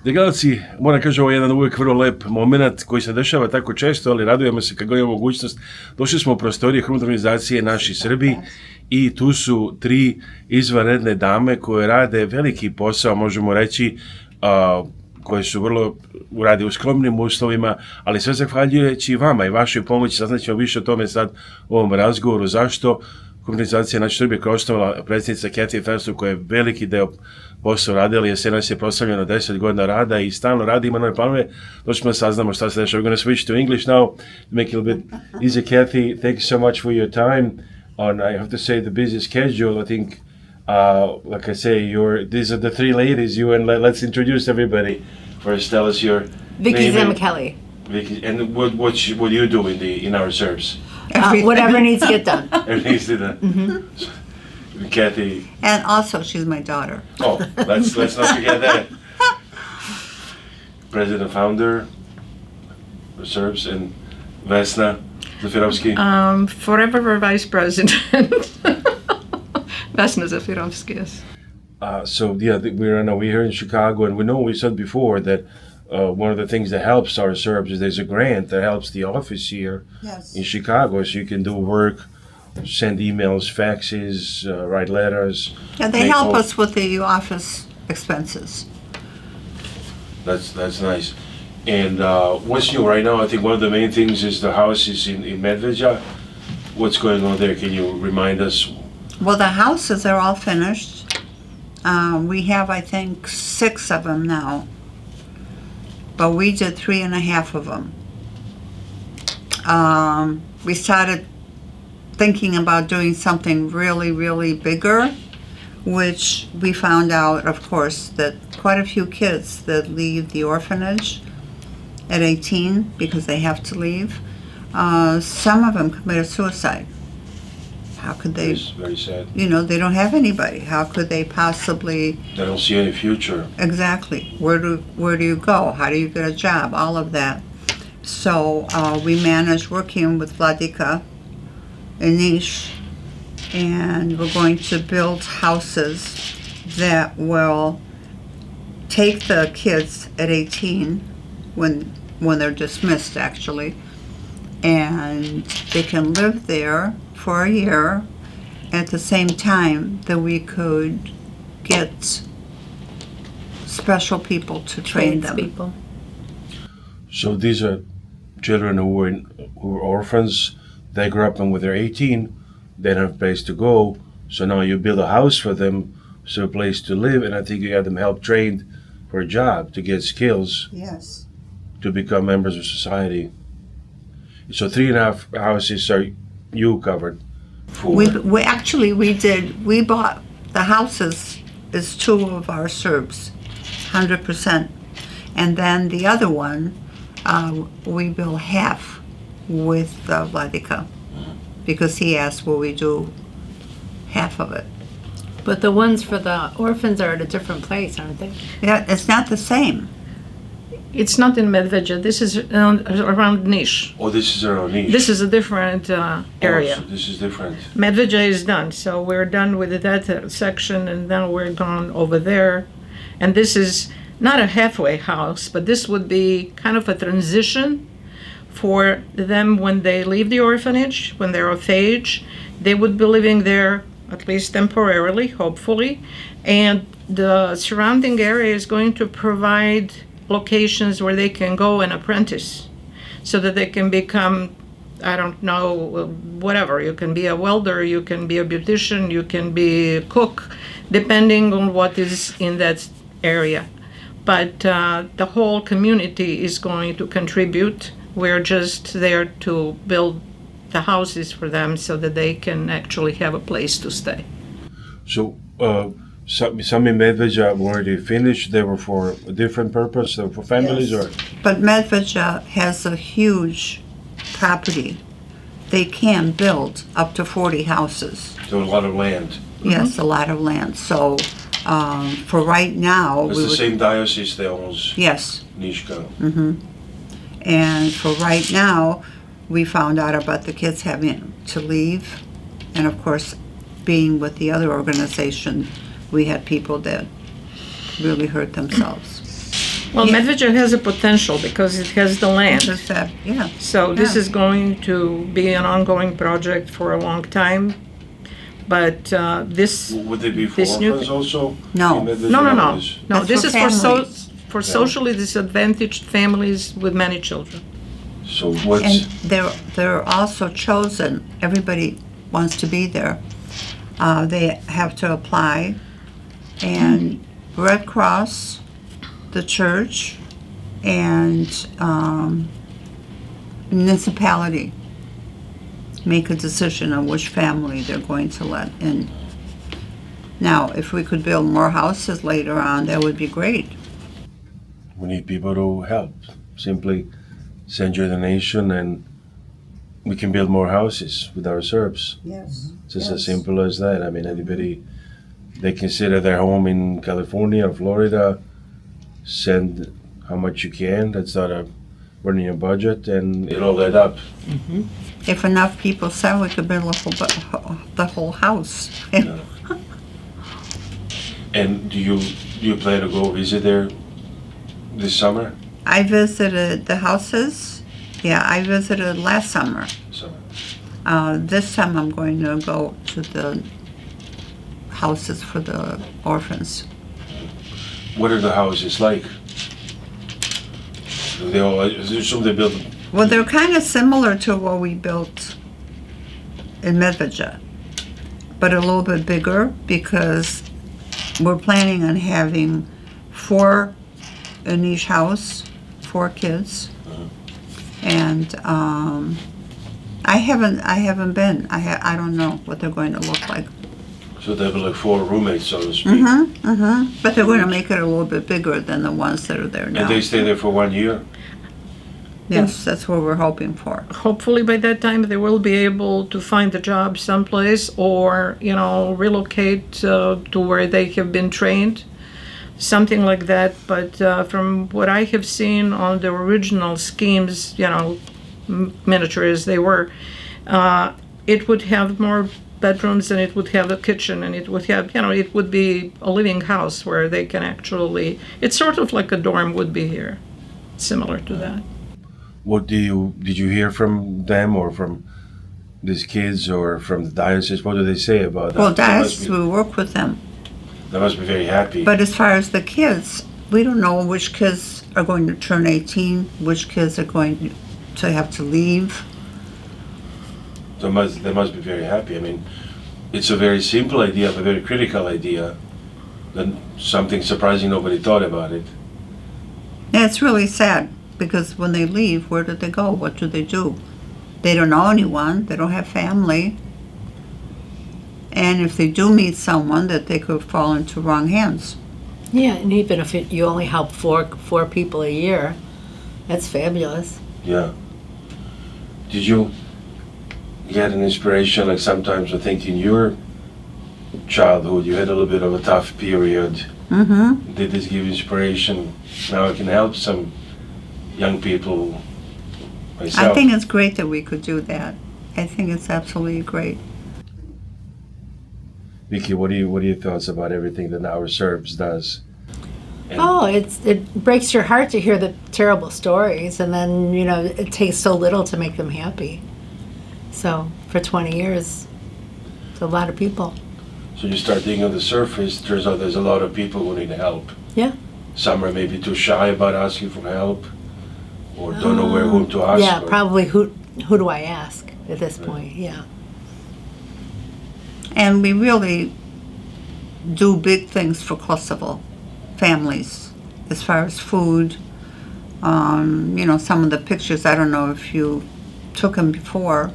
Gledalci, moram kažem, ovo je jedan uvijek vrlo lep moment koji se dešava tako često, ali radujemo se kad god imamo mogućnost. Došli smo u prostorije humanitarne organizacije Naši Srbi i tu su 3 izvanredne dame koje rade veliki posao, možemo reći, koje su radi u skromnim uslovima, ali sve zahvaljujući vama i vašoj pomoći. Saznaćemo više o tome sad u ovom razgovoru. Zašto organizacija Naši Srbi koja je osnovala predsjednica Fanslow, koja je veliki deo posao radila, jesenas je proslavljeno 10 godina rada i stalno radi, ima nove planove. Doćemo da saznamo šta se dešava. We're going to switch to English now to make it a little bit easier. Kathy, thank you so much for your time on, I have to say, the busy schedule. I think, like I say, these are the 3 ladies, and let's introduce everybody. First, tell us your Vicki name. Zammichieli. Vicki, and what do you do in Our Serbs? Whatever needs to get done. Everything needs to be done. Mm-hmm. Kathy. And also, she's my daughter. Oh, let's not forget that. President, founder, Our Serbs, and Vesna, Zafirovski. Forever vice president. Vesna Zafirovski, yes. So yeah, we're here in Chicago, and we said before that one of the things that helps Our Serbs is there's a grant that helps the office here in Chicago, so you can do work, send emails, faxes, write letters. Yeah, they help us with the office expenses. That's nice. And what's new right now? I think one of the main things is the houses in Medveđa. What's going on there? Can you remind us? Well, the houses are all finished. We have, I think, 6 of them now. But we did 3.5 of them. We started thinking about doing something really, really bigger, which we found out, of course, that quite a few kids that leave the orphanage at 18 because they have to leave, some of them committed suicide. How could they? It's very sad. They don't have anybody. How could they possibly? They don't see any future. Exactly. Where do you go? How do you get a job? All of that. So we managed working with Vladika and Nish, and we're going to build houses that will take the kids at 18 when they're dismissed, actually, and they can live there for a year at the same time that we could get special people to train them. People. So these are children who were orphans. They grew up, and when they're 18, they don't have a place to go. So now you build a house for them, so a place to live, and I think you have them help trained for a job to get skills. Yes. To become members of society. So 3.5 houses are you covered for? We bought the houses is 2 of Our Serbs, 100%. And then the other one, we built half with Vladika, because he asked will we do half of it. But the ones for the orphans are at a different place, aren't they? Yeah, it's not the same. It's not in Medveđa. This is around Niš. Oh, this is around Niš. This is a different area. Oh, so this is different. Medveđa is done, so we're done with that section, and then we're gone over there. And this is not a halfway house, but this would be kind of a transition for them when they leave the orphanage, when they're of age. They would be living there, at least temporarily, hopefully. And the surrounding area is going to provide locations where they can go and apprentice so that they can become, I don't know, whatever. You can be a welder, you can be a beautician, you can be a cook, depending on what is in that area. But the whole community is going to contribute. We're just there to build the houses for them so that they can actually have a place to stay. So some in Medveđa were already finished. They were for a different purpose. They were for families, Yes. or But Medveđa has a huge property. They can build up to 40 houses. there was a lot of land. Yes, a lot of land. So for right now, It's the same diocese that owns Yes. Niška. And for right now, we found out about the kids having to leave. And of course, being with the other organization, we had people that really hurt themselves. Well, Yeah. Medveđa has a potential because it has the land. Just that, yeah. So this Yeah. is going to be an ongoing project for a long time. But this, Would they be for This new- orphans also? No. In Medveđa? no. That's This for is families. for socially disadvantaged families with many children. So what's, And they're also chosen, everybody wants to be there. They have to apply, and Red Cross, the church, and municipality make a decision on which family they're going to let in. Now, if we could build more houses later on, that would be great. we need people to help. Simply send your donation and we can build more houses with our Serbs. Yes. Just as simple as that. I mean, anybody, they consider their home in California or Florida, send how much you can. That's not a running a budget, and it'll add up. If enough people send, we could build the whole house. And do you plan to go visit there this summer? I visited the houses. Yeah, I visited last summer. Summer. This time I'm going to go to the houses for the orphans. What are the houses like? Do they all? Is there some they built? Well, they're kind of similar to what we built in Medveđa, but a little bit bigger because we're planning on having 4 in each house, 4 kids. And I haven't been. I don't know what they're going to look like. So they have like 4 roommates, so to speak. But they're going to make it a little bit bigger than the ones that are there now. And they stay there for 1 year. Yes, that's what we're hoping for. Hopefully by that time they will be able to find a job someplace or, relocate to where they have been trained, something like that. But from what I have seen on the original schemes, miniature as they were, it would have more bedrooms and it would have a kitchen and it would have, it would be a living house where they can actually, it's sort of like a dorm would be here, similar to that. What did you hear from them or from these kids or from the diocese? What do they say about that? Well, diocese, we work with them. They must be very happy. But as far as the kids, we don't know which kids are going to turn 18, which kids are going to have to leave. They must be very happy. I mean, it's a very simple idea, but a very critical idea. Then something surprising nobody thought about it. And it's really sad because when they leave, where do they go? What do? They don't know anyone. They don't have family. And if they do meet someone, that they could fall into wrong hands. Yeah, and even if you only help four people a year, that's fabulous. Yeah. Did you get an inspiration, like sometimes I think in your childhood you had a little bit of a tough period. Mm-hmm. Did this give inspiration? Now I can help some young people myself. I think it's great that we could do that. I think it's absolutely great. Vicki, what are your thoughts about everything that Our Serbs does? And Oh, it breaks your heart to hear the terrible stories, and then it takes so little to make them happy. So for 20 years, it's a lot of people. So you start digging on the surface, turns out there's a lot of people who need help. Yeah. Some are maybe too shy about asking for help or don't know whom to ask Yeah, for. probably who do I ask at this point? Yeah. And we really do big things for Kosovo families as far as food. Some of the pictures, I don't know if you took them before,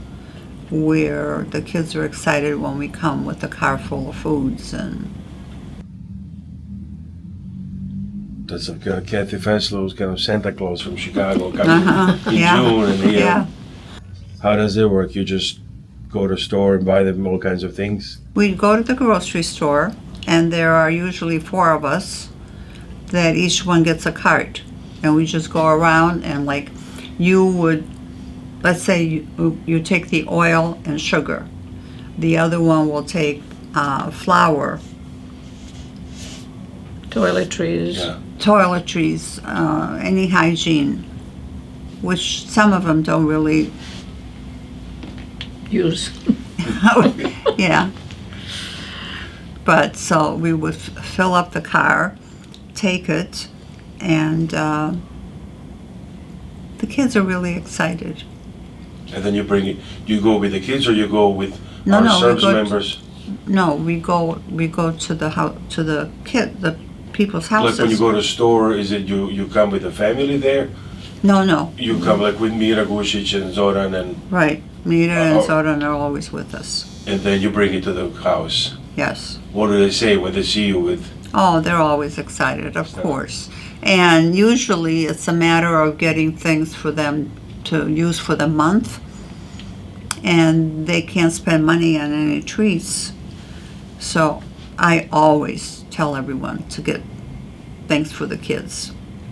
where the kids are excited when we come with a car full of foods. And That's like Kathy Fanslow's kind of Santa Claus from Chicago coming in yeah, June. And yeah. How does it work? You just go to the store and buy them all kinds of things? We go to the grocery store, and there are usually 4 of us that each one gets a cart. And we just go around and you would, let's say you take the oil and sugar. The other one will take flour, Toiletries. Yeah. toiletries, any hygiene, which some of them don't really, Use. yeah. But so we would fill up the car, take it, and the kids are really excited. And then you bring it. You go with the kids, or you go with No, our no, we Serbs go members. No, we go to the house, to the people's Like houses. when you go to the store, is it you come with the family there? No, You come like with Mira Gušić and Zoran, right. Mira and Oh. Zoran are always with us. and then you bring it to the house. Yes. What do they say when they see you with? Oh, they're always excited, of course. And usually it's a matter of getting things for them to use for the month. And they can't spend money on any treats. So I always tell everyone to get things for the kids.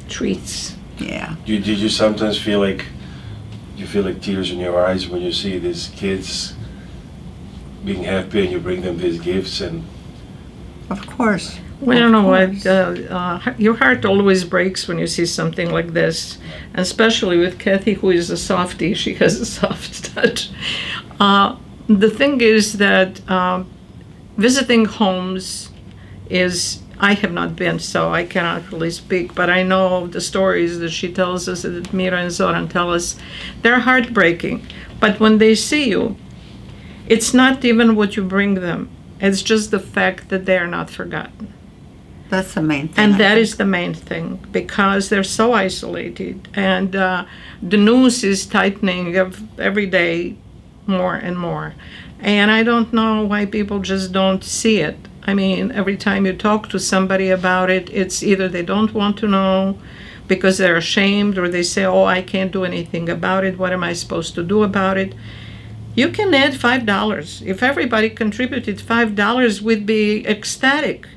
Treats. Yeah. Did you sometimes feel like tears in your eyes when you see these kids being happy and you bring them these gifts and? Of course. Well, you Of know course. what? Your heart always breaks when you see something like this, especially with Kathy, who is a softie. She has a soft touch. The thing is that visiting homes is, I have not been, so I cannot really speak, but I know the stories that she tells us, that Mira and Zoran tell us, they're heartbreaking. But when they see you, it's not even what you bring them. It's just the fact that they are not forgotten. That's the main thing. And I that think. is the main thing, because they're so isolated. And the noose is tightening every day more and more. And I don't know why people just don't see it. I mean, every time you talk to somebody about it, it's either they don't want to know because they're ashamed, or they say, oh, I can't do anything about it. What am I supposed to do about it? You can add $5. If everybody contributed $5, we'd be ecstatic,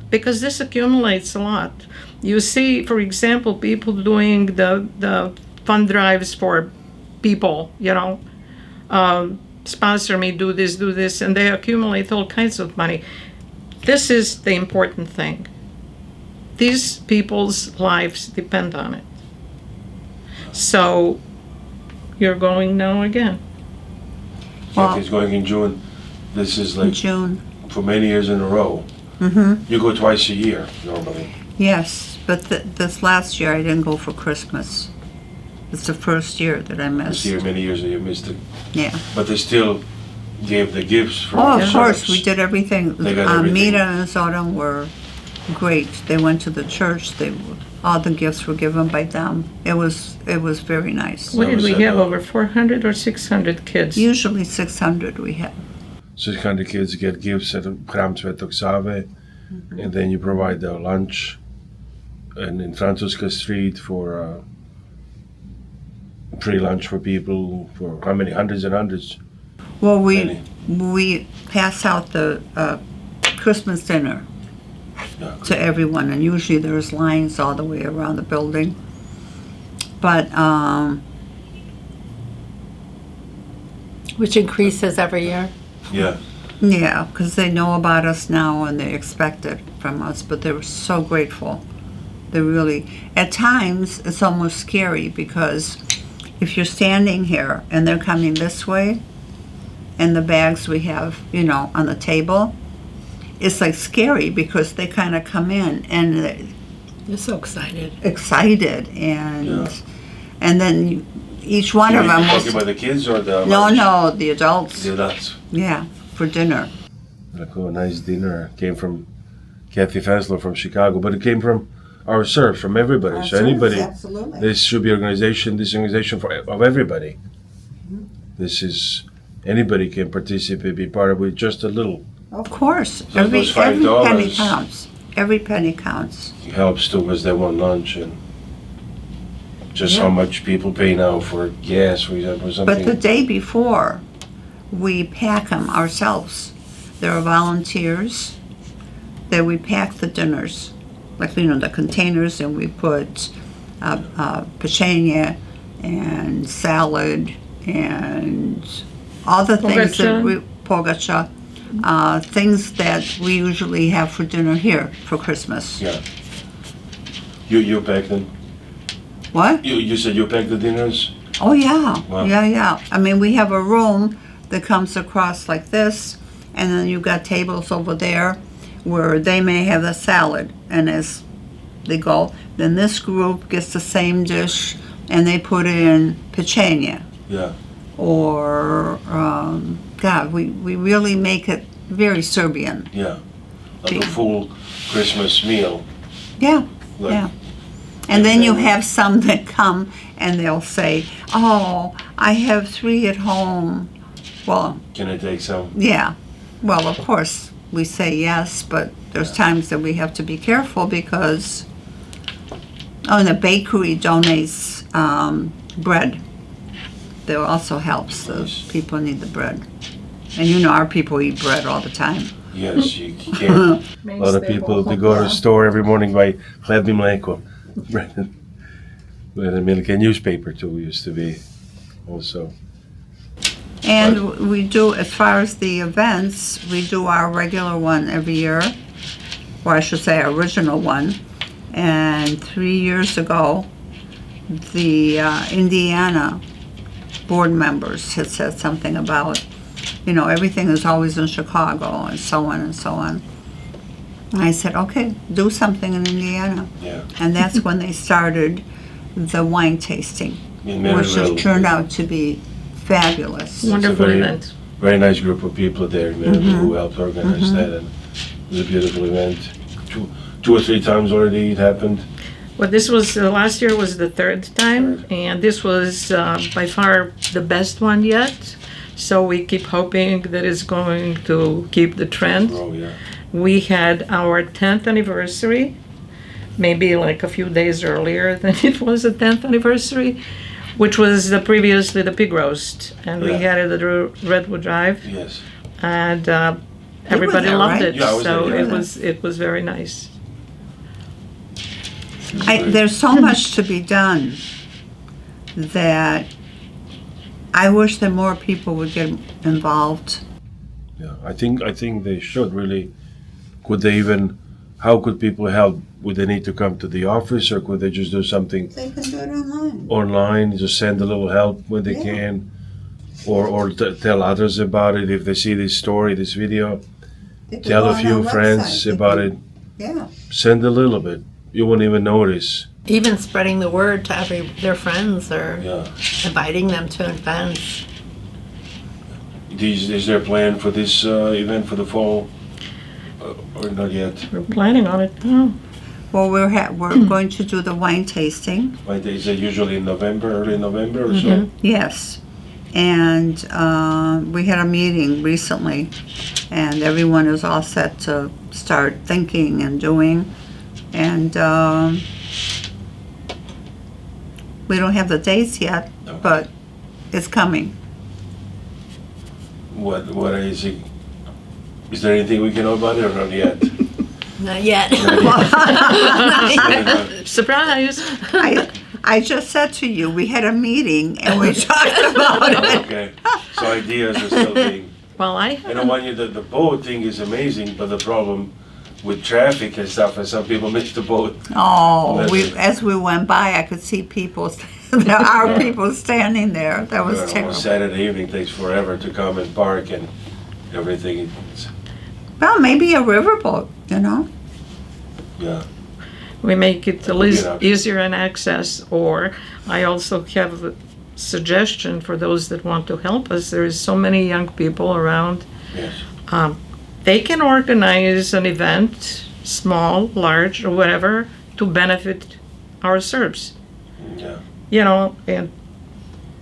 because this accumulates a lot. You see, for example, people doing the fund drives for people, sponsor me, do this, and they accumulate all kinds of money. This is the important thing. These people's lives depend on it. So, you're going now again. Well- Kathy's going in June. This is In like June. for many years in a row. Mm-hmm. You go twice a year normally. Yes, but this last year I didn't go for Christmas. It's the first year that I This missed. year, many years that you missed it. Yeah. But they still gave the gifts for Oh, our of course, Serbs. we did everything. They got everything. Mira and Zoran were great. They went to the church. All the gifts were given by them. It was very nice. What did was we it, have, over 400 or 600 kids? Usually 600 we have. 600 kids get gifts at Hram Svetog Save, and then you provide the lunch, and in Francuska Street for free lunch for people, for how many, hundreds and hundreds? Well, Many. we pass out the Christmas dinner Yeah. to everyone, and usually there's lines all the way around the building. But Which increases every year. Yeah, yeah, because they know about us now and they expect it from us, but they were so grateful. They really, at times, it's almost scary, because if you're standing here and they're coming this way, and the bags we have, on the table, it's like scary, because they kind of come in and they're You're so excited. excited, Yeah. and then each one you of them talking will, about the kids or the no, lunch? no, the adults, The adults. yeah, for dinner. Like, oh, a nice dinner. Came from Kathy Fanslow from Chicago, but it came from our Serbs, from everybody. So anybody, Absolutely. this should be this organization of everybody. This is, anybody can participate, be part of it, just a little. Of course, So every those penny $5 counts. Every penny counts. helps towards that one lunch, and just Yeah. how much people pay now for gas, for example, or something. But the day before, we pack them ourselves. There are volunteers that we pack the dinners, like the containers, and we put pechenye and salad and all the things that we pogacha, things that we usually have for dinner here for Christmas. Yeah. You pack them? What? You said you pack the dinners? Oh, yeah. Wow. Yeah. I mean, we have a room that comes across like this, and then you've got tables over there where they may have a salad, and as they go, then this group gets the same dish, and they put it in pechenye. Yeah. Or, God, we really make it very Serbian. Yeah. Like a full Christmas meal. Yeah, Like, yeah. And then you have some that come and they'll say, oh, I have 3 at home. Well, Can I take some? yeah. Well, of course, we say yes, but there's times that we have to be careful because, and the bakery donates bread. That also helps. The Nice. people need the bread. And you know our people eat bread all the time. Yes, you can. A lot of people they go to the store every morning buy hleb i mleko. Bread and milk and newspaper too used to be also. And we do, as far as the events, we do our regular one every year. Or I should say our original one. And 3 years ago, the Indiana board members had said something about, everything is always in Chicago and so on and so on. And I said, okay, do something in Indiana. Yeah. And that's when they started the wine tasting, In which has Maryville. turned out to be fabulous. Wonderful very- event. Very nice group of people there in Maryville who helped organize that, and it was a beautiful event. Two or three times already it happened. Well, this was, last year was the 3rd time, and this was by far the best one yet. So we keep hoping that it's going to keep the trend. Oh yeah. We had our 10th anniversary, maybe like a few days earlier than it was the 10th anniversary, which was previously the pig roast. And we Yeah. had it at Redwood Drive, Yes. and everybody there, loved right? it. Yeah, I was So there, yeah. it was very nice. There's so much to be done that I wish that more people would get involved. Yeah. I think they should really. Could they even? How could people help? Would they need to come to the office, or could they just do something They can do it online. online? Just send a little help when they Yeah. can, or tell others about it if they see this story, this video. They can Tell go a on few our friends website. They about can- it. Yeah. Send a little bit. You won't even notice. Even spreading the word to their friends or Yeah. inviting them to events. Is there a plan for this event for the fall, or not yet? We're planning on it now. Well, we're going to do the wine tasting. Like, is it usually in November, early November or so? Yes. And we had a meeting recently, and everyone is all set to start thinking and doing. And we don't have the dates yet, No. but it's coming. What is it? Is there anything we can know about it or not yet? Not yet. Surprise! I just said to you, we had a meeting and we talked about it. Okay, so ideas are still being. Well, I And I want you the boat thing is amazing, but the problem with traffic and stuff, and some people miss the boat. Oh, as we went by, I could see people. There are people standing there. That was On terrible. Saturday evening takes forever to come and park and everything. It's- Well, maybe a riverboat, yeah, we make it That would be an option. easier in access, or I also have a suggestion for those that want to help us. There is so many young people around. yes. They can organize an event, small, large, or whatever, to benefit our Serbs. Yeah. And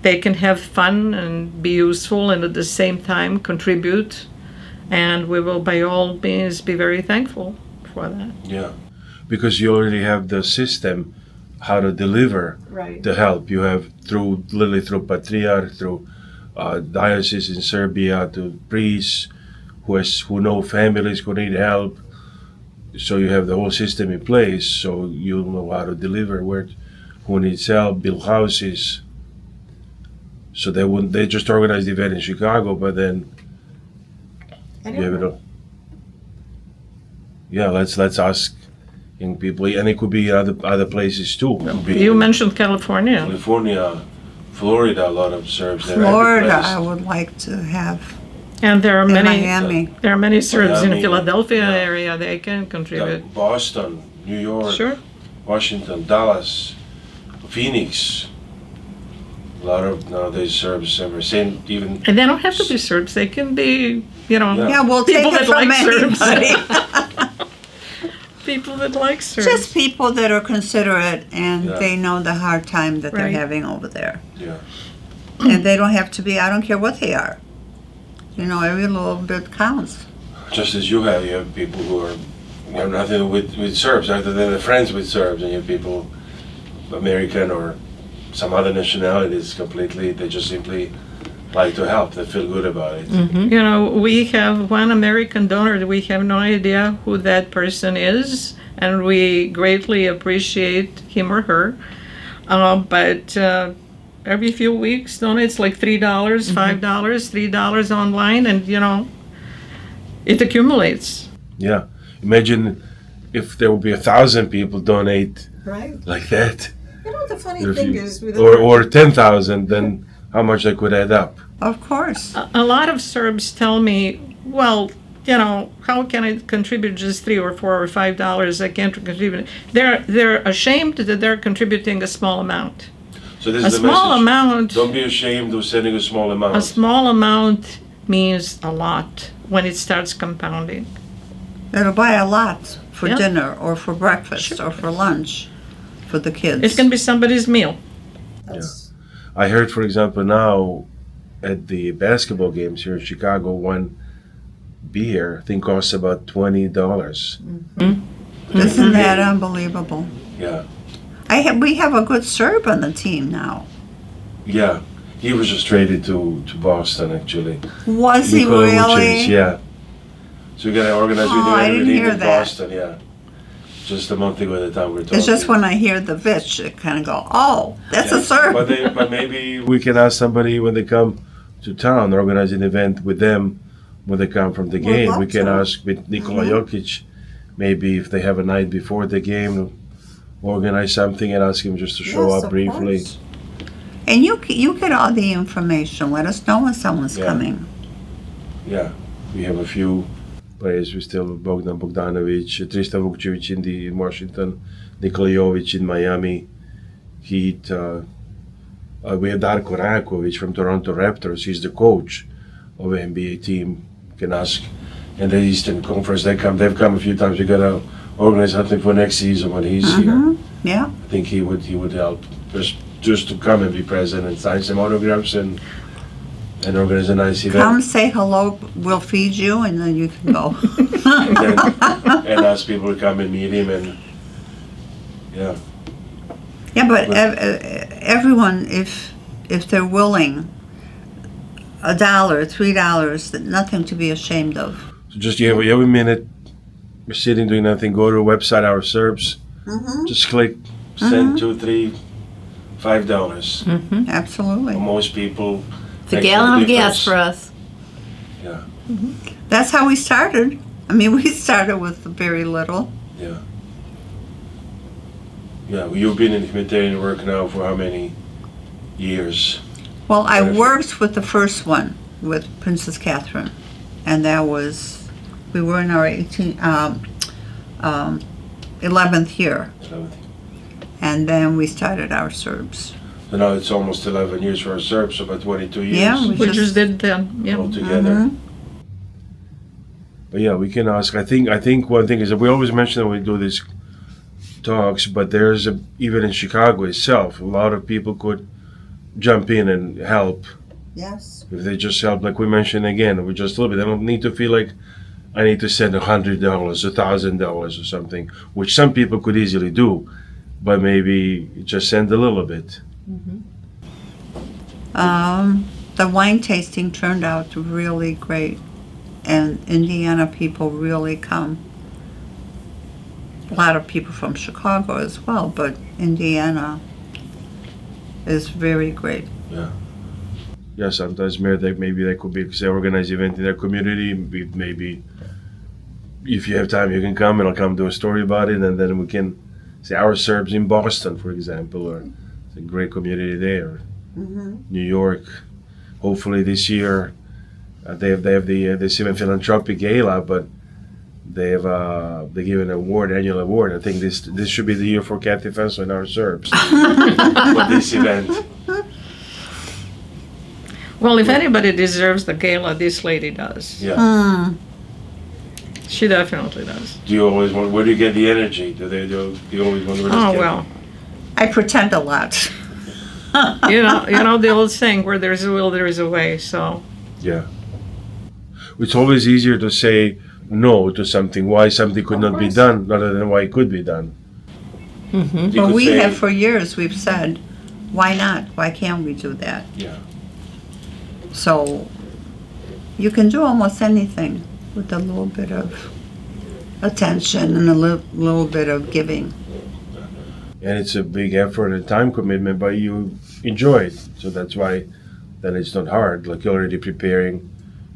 they can have fun and be useful and at the same time contribute. And we will by all means be very thankful for that. Yeah, because you already have the system how to deliver Right. the help. You have literally through Patriarch, through diocese in Serbia, to priests who know families who need help. So you have the whole system in place. So you know how to deliver who needs help, build houses. So they just organized the event in Chicago, but then you have it all. Yeah, let's ask young people, and it could be other places too. It could be You in mentioned California. California, Florida, a lot of Serbs there. Every Florida, place. I would like to have. And there are In many Miami. there are many Serbs in Miami, Philadelphia yeah. area. They can contribute. Boston, New York, Sure. Washington, Dallas, Phoenix. A lot of nowadays Serbs ever seen even And they don't have to be Serbs. They can be, Yeah. Yeah, we'll take People it that from like Serbs. anybody. people that like Serbs. Just people that are considerate and Yeah. they know the hard time that they're Right. having over there. yeah. And they don't have to be, I don't care what they are. You know, every little bit counts. Just as you have people who are have nothing with Serbs, other than they're friends with Serbs, and you have people American or some other nationalities completely. They just simply like to help. They feel good about it. You know, we have one American donor that we have no idea who that person is, and we greatly appreciate him or her. But every few weeks, donates like $3, $5, $3 online, and you know, it accumulates. Yeah. Imagine if there would be 1,000 people donate Right. like that, You know, the funny If thing you- is with or 10,000, then how much that could add up. Of course. A lot of Serbs tell me, well, you know, how can I contribute just $3 or $4 or $5? I can't contribute. They're ashamed that they're contributing a small amount. So this A is the small message. amount. Don't be ashamed of sending a small amount. A small amount means a lot when it starts compounding. It'll buy a lot for Yeah. dinner or for breakfast or for lunch for the kids. It can be somebody's meal. that's, I heard, for example, now at the basketball games here in Chicago, one beer I think costs about $20. Isn't that unbelievable? Yeah, We have a good Serb on the team now. yeah. He was just traded to Boston actually. Was he Nikola really? Vucevic, yeah. So we gotta organize. Oh, We do I didn't everything hear in that. Boston, yeah. Just a month ago at the time we were talking. It's just when I hear the Vitch, I kind of go, oh, that's a Serb. But maybe we can ask somebody when they come to town, organize an event with them when they come from the Would game. love We can to. ask with Nikola Jokic, maybe if they have a night before the game, organize something and ask him just to show yes, up of briefly. course. And you get all the information. Let us know when someone's Yeah. coming. Yeah, we have a few players. We still have Bogdan Bogdanovic, Tristan Vukcevic in Washington, Nikola Jovic in Miami, Heat. We have Darko Rajakovic from Toronto Raptors. He's the coach of the NBA team. You can ask. And the Eastern Conference, they've come a few times. We gotta organize something for next season when he's here. Yeah. I think he would help just to come and be present and sign some autographs and organize a nice event. Come say hello. We'll feed you, and then you can go. and, then, and ask people to come and meet him and yeah. Yeah, but everyone, if they're willing, $1, $3, nothing to be ashamed of. So just you have a minute. You're sitting doing nothing. Go to our website, Our Serbs. Just click, send $2, $3, $5. Absolutely. Most people. It's a makes gallon no of gas difference. for us. Yeah, That's how we started. I mean, we started with very little. yeah. Yeah, well, you've been in humanitarian work now for how many years? Well, I Perfect. worked with the first one with Princess Catherine, and that was, we were in our 11th year, and then we started Our Serbs. So now it's almost 11 years for our Serbs, so about 22 years Yeah, we We just did then. Yeah. altogether. But yeah, we can ask. I think one thing is that we always mention when we do these talks, but there's even in Chicago itself, a lot of people could jump in and help. Yes. If they just help, like we mentioned again, we just a little bit. They don't need to feel like I need to send $100, $1,000 or something, which some people could easily do, but maybe just send a little bit. The wine tasting turned out really great, and Indiana people really come. A lot of people from Chicago as well, but Indiana is very great. Yeah, sometimes maybe they could be, because they organize event in their community, maybe if you have time, you can come and I'll come do a story about it, and then we can say Our Serbs in Boston, for example, or it's a great community there. New York. Hopefully this year they have the Civil Philanthropic Gala, but they give an award, annual award. I think this should be the year for Kathy Fanslow and Our Serbs for this event. Well, if anybody deserves the gala, this lady does. Yeah. She definitely does. Do you always want? Where do you get the energy? Do you always want to? Oh, well. I pretend a lot. You know the old saying, where there's a will, there is a way. So Yeah. It's always easier to say no to something, why something could not be done, rather than why it could be done. You But could we say- have for years, we've said, why not? Why can't we do that? Yeah. So you can do almost anything with a little bit of attention and a little bit of giving. And it's a big effort and time commitment, but you enjoy it. So that's why then it's not hard. Like you're already preparing.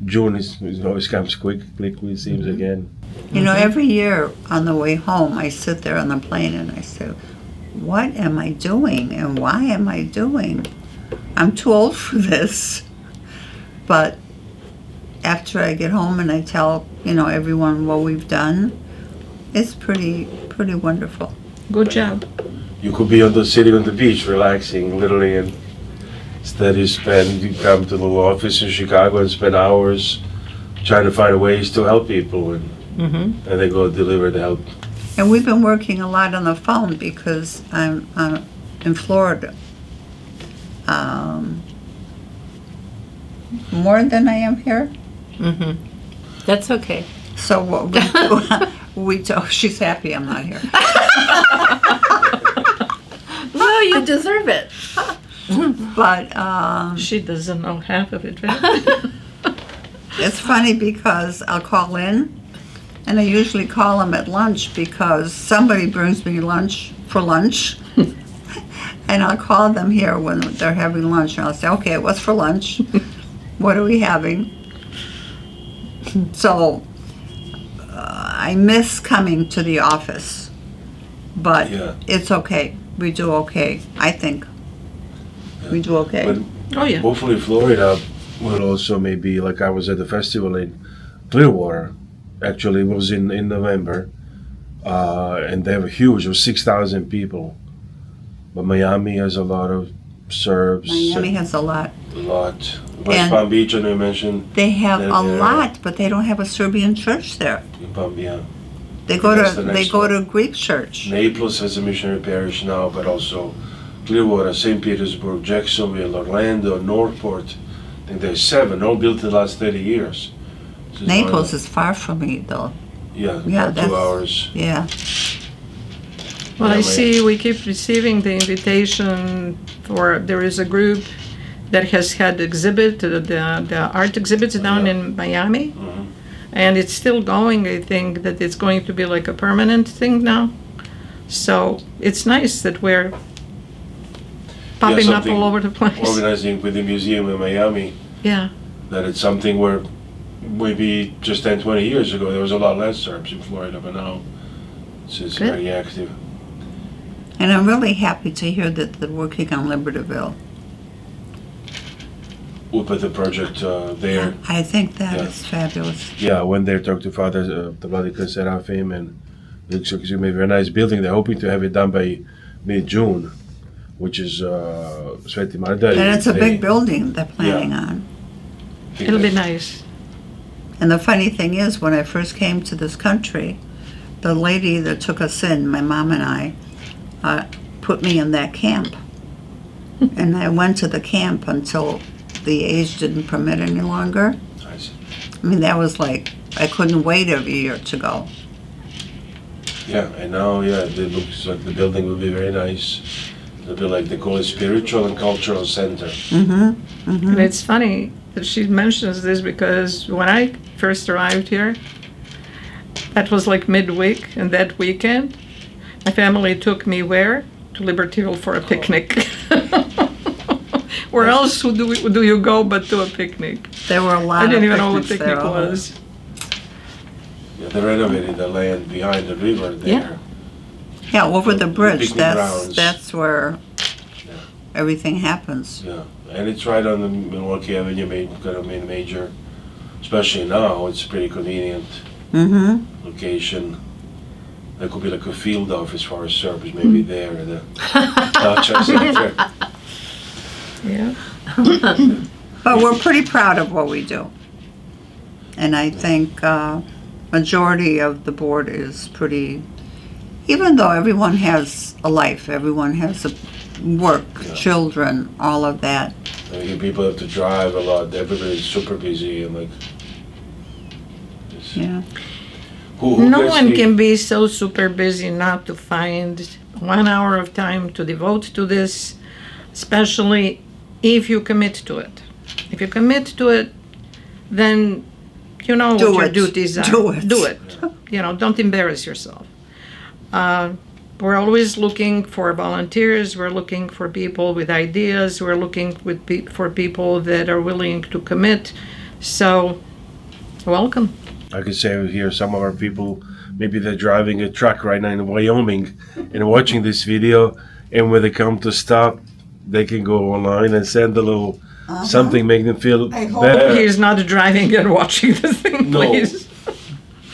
June is always comes quickly, it seems again. You know, every year on the way home, I sit there on the plane and I say, what am I doing and why am I doing? I'm too old for this. But after I get home and I tell, everyone what we've done, it's pretty wonderful. good job. You could be sitting on the beach, relaxing, literally, and instead you come to the little office in Chicago and spend hours trying to find ways to help people, and they go deliver the help. And we've been working a lot on the phone because I'm in Florida. More than I am here. That's okay. So what we do, she's happy I'm not here. No, you deserve it. But She doesn't know half of it, right? it's funny because I'll call in, and I usually call them at lunch because somebody brings me lunch for lunch. And I'll call them here when they're having lunch, and I'll say, okay, what's for lunch? What are we having? So I miss coming to the office, but Yeah. it's okay. We do okay, I think. We do okay. But Oh, yeah. hopefully Florida will also maybe, like I was at the festival in Clearwater, actually it was in November, and they have a huge, it was 6,000 people. But Miami has a lot of Serbs. Miami has a lot. A lot. West And- Palm Beach, I know you mentioned. They have They're a there. lot, but they don't have a Serbian church there. In Palm, yeah. They go That's to the next they go one. to Greek church. Naples has a missionary parish now, but also Clearwater, St. Petersburg, Jacksonville, Orlando, Northport. I think there's 7, all built in the last 30 years. So it's Naples one- is far from me though. Yeah, Yeah, about 2 that's- hours. Yeah. Well, Yeah, I see we keep receiving the invitation for, there is a group that has had the art exhibits down in Miami. And it's still going. I think that it's going to be like a permanent thing now. So it's nice that we're popping up something all over the place. Organizing with the museum in Miami, Yeah. that it's something where maybe just 10, 20 years ago there was a lot less Serbs in Florida, but now it's Good. very active. And I'm really happy to hear that they're working on Libertyville. We put the project there. I think that Yeah. is fabulous. Yeah, I went there, talked to Father Vladika Serafim, and it looks like it's going to be a very nice building. They're hoping to have it done by mid-June, which is Sveti Mardan. And it's a big building they're planning on. It'll be nice. And the funny thing is, when I first came to this country, the lady that took us in, my mom and I, put me in that camp. And I went to the camp until the age didn't permit any longer. Nice. I mean, that was like, I couldn't wait every year to go. Yeah, and now, it looks like the building will be very nice. It'll be like they call it spiritual and cultural center. And it's funny that she mentions this because when I first arrived here, that was like midweek, and that weekend, my family took me where? To Libertyville for a picnic. Where else do you go but to a picnic? There were a lot I of didn't even know what picnics picnic there. was. Yeah, They renovated the land behind the river there. Yeah, over the bridge. Picnic That's grounds. that's where Yeah. everything happens. Yeah, and it's right on the Milwaukee Avenue main major. Especially now, it's pretty convenient Mm-hmm. location. That could be like a field office for our Serbs, maybe there. The culture center. Yeah. But we're pretty proud of what we do. And I think majority of the board is pretty, even though everyone has a life, everyone has a work, Yeah. children, all of that. I mean, people have to drive a lot. Everybody's super busy and like. Yeah. Who No gets one the- can be so super busy not to find 1 hour of time to devote to this, especially if you commit to it. If you commit to it, then you know Do what your it. duties are. Do it. Do it. You know, don't embarrass yourself. We're always looking for volunteers. We're looking for people with ideas. We're looking for people that are willing to commit. So, welcome. I could say here some of our people, maybe they're driving a truck right now in Wyoming and watching this video, and when they come to stop, they can go online and send a little something, make them feel I hope- better. He's not driving and watching the thing, No. please.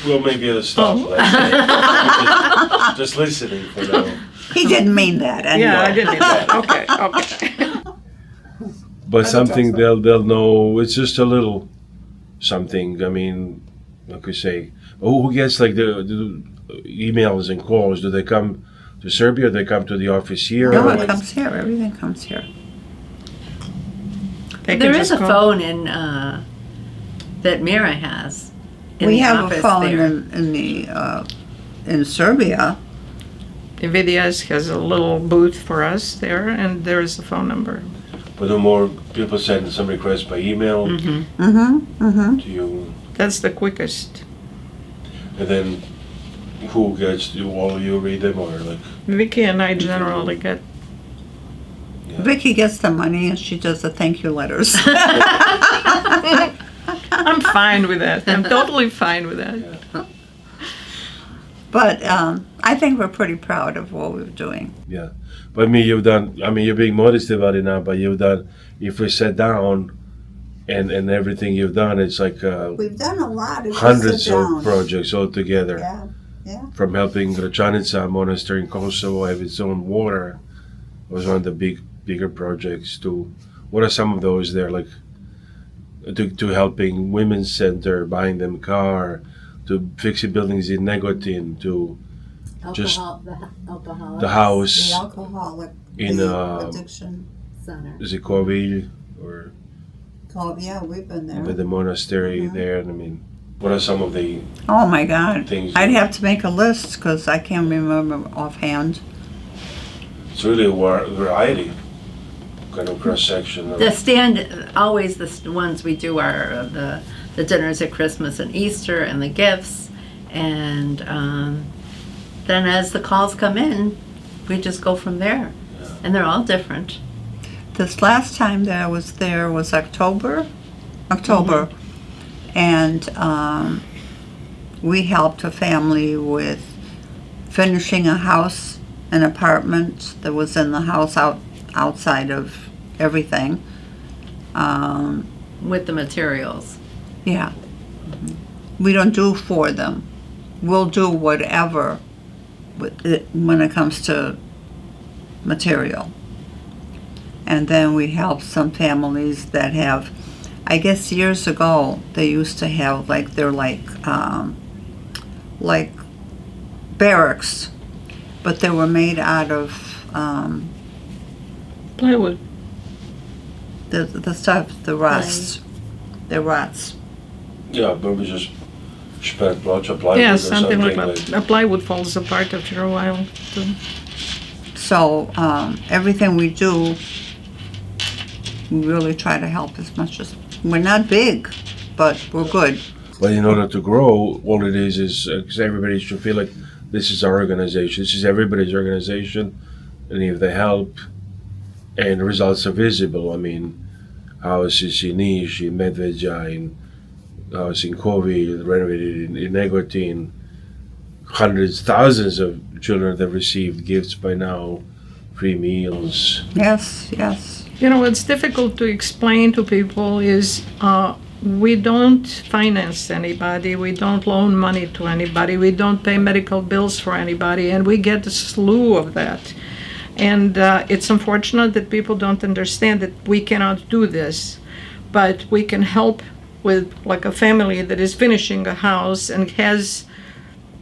Well, maybe at a stop. Oh. Just listening for now. He didn't mean that anyway. Yeah, I didn't mean that. Okay, okay. But something trust they'll know. It's just a little something. I mean, like we say, who gets like the emails and calls? Do they come to Serbia? Or they come to the office here? No, Or it like- comes here. Everything comes here. They There can is just a call. phone in that Mira has. In We the have a office phone there. in Serbia. NVIDIA's has a little booth for us there, and there's a phone number. But the more people send some requests by email Mm-hmm. Mm-hmm. to you, That's the quickest. and then who gets to all of you read them or like? Vicki and I generally get. Vicki gets the money and she does the thank you letters. I'm fine with that. I'm totally fine with that. Yeah. But I think we're pretty proud of what we're doing. But you've done. I mean, you're being modest about it now, but you've done. If we sat down, and everything you've done, it's like We've done a lot. It's just hundreds sit of down. projects all together. Yeah, yeah. From helping Gračanica monastery in Kosovo have its own water, was one of the bigger projects. To what are some of those there? Like to helping women's center, buying them car, to fixing buildings in Negotin, to just alcoholics the house The alcoholic, in the addiction. center. Zikovi or Oh, yeah, we've been there. with the monastery there. And I mean, what are some of the Oh my God. things? I'd have to make a list because I can't remember offhand. It's really a variety, kind of cross section. The stand, always the ones we do are the dinners at Christmas and Easter and the gifts. And then as the calls come in, we just go from there. And they're all different. This last time that I was there was October, and we helped a family with finishing a house, an apartment that was in the house outside of everything. With the materials. Yeah. We don't do for them. We'll do whatever when it comes to material. And then we help some families that have, I guess years ago, they used to have like barracks, but they were made out of Plywood. the stuff, the rots. They're rots. Yeah, maybe just spread ploča, plywood Yeah, or something like that. A plywood falls apart after a while. Too. So everything we do, we really try to help as much as, we're not big, but we're good. But in order to grow, all it is 'cause everybody should feel like this is our organization. This is everybody's organization, and if they help, and the results are visible. I mean, houses in Niš, in Medveđa, in house in Kovi, renovated in Negotin. Hundreds, thousands of children that have received gifts by now, free meals. Yes, yes. You know, what's difficult to explain to people is we don't finance anybody, we don't loan money to anybody, we don't pay medical bills for anybody, and we get a slew of that. And it's unfortunate that people don't understand that we cannot do this, but we can help with, like, a family that is finishing a house and has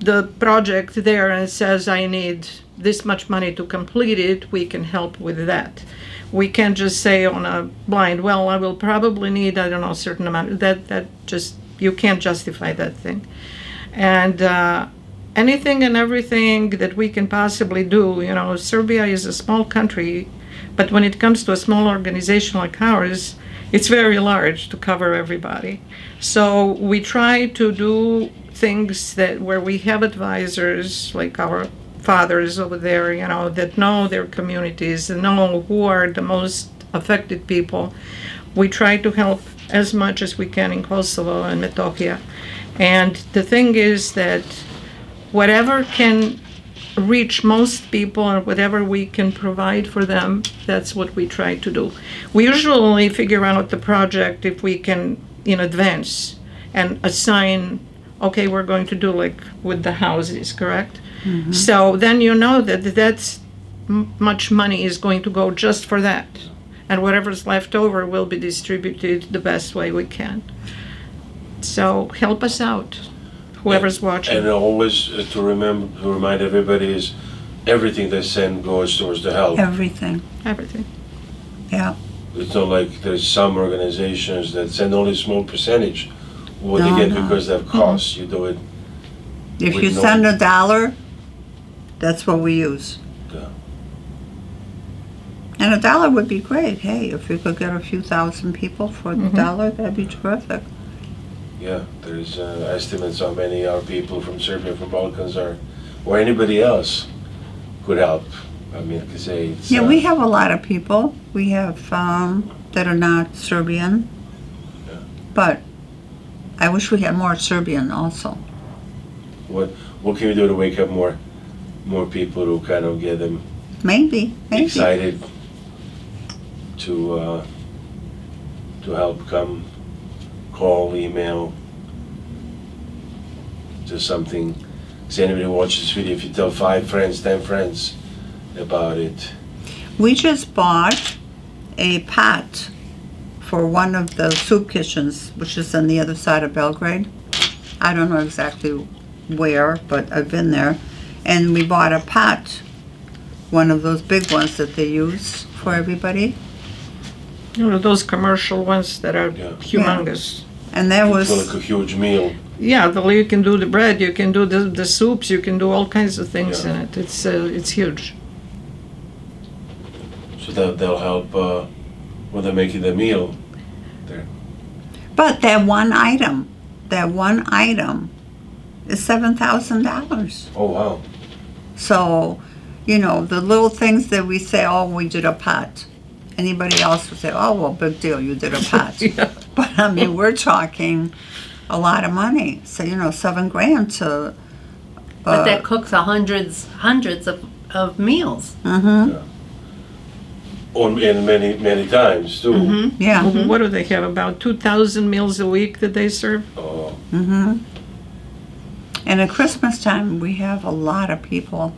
the project there and says, I need this much money to complete it, we can help with that. We can't just say on a blind, well, I will probably need, I don't know, a certain amount. That just, you can't justify that thing. And anything and everything that we can possibly do, you know, Serbia is a small country, but when it comes to a small organization like ours, it's very large to cover everybody. So we try to do things that where we have advisors like our fathers over there, you know, that know their communities and know who are the most affected people. We try to help as much as we can in Kosovo and Metohija. And the thing is that whatever can reach most people and whatever we can provide for them, that's what we try to do. We usually figure out the project if we can in advance and assign, okay, we're going to do like with the houses, correct? Mm-hmm. So then you know that that's much money is going to go just for that. And whatever's left over will be distributed the best way we can. So help us out, whoever's watching. And always to remind everybody is everything they send goes towards the help. Everything. Everything. Yeah. It's not like there's some organizations that send only a small percentage of what No, they get no. because they have costs. You do it. If With you no- send $1, that's what we use. Yeah. And $1 would be great. Hey, if we could get a few thousand people for $1, that'd be terrific. Yeah, there's estimates how many our people from Serbia, from Balkans are, or anybody else could help. I mean, I could say it's... Yeah, we have a lot of people. We have that are not Serbian. Yeah. But I wish we had more Serbian also. What can we do to wake up more people to kind of get them Maybe. excited to help come, call, email, just something. Say anybody watches this video, if you tell 5 friends, 10 friends about it. We just bought a pot for one of the soup kitchens, which is on the other side of Belgrade. I don't know exactly where, but I've been there. And we bought a pot, one of those big ones that they use for everybody. You know, those commercial ones that are Yeah. humongous. And that It's like was, a huge meal. Yeah, you can do the bread, you can do the soups, you can do all kinds of things Yeah. in it. It's huge. So they'll help when they're making the meal. but that one item is $7,000. Oh, wow. So, you know, the little things that we say, oh, we did a pot. Anybody else would say, oh, well, big deal, you did a pot. Yeah. But I mean, we're talking a lot of money. So, you know, $7,000 to. But that cooks hundreds of meals. Mm-hmm. And many times, too. Mm-hmm. Yeah. What do they have, about 2,000 meals a week that they serve? Oh, Mm-hmm. And at Christmas time, we have a lot of people.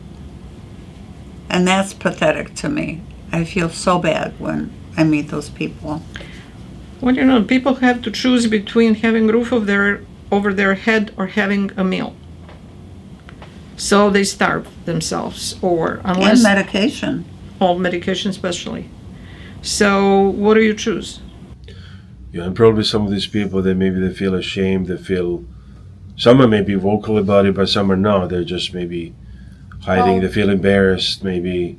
And that's pathetic to me. I feel so bad when I meet those people. Well, you know, people have to choose between having a roof over their head or having a meal. So they starve themselves, or And unless medication. all medication especially. So what do you choose? yeah, and probably some of these people, they feel ashamed, some are maybe vocal about it, but some are not. They're just maybe hiding, they feel embarrassed, maybe.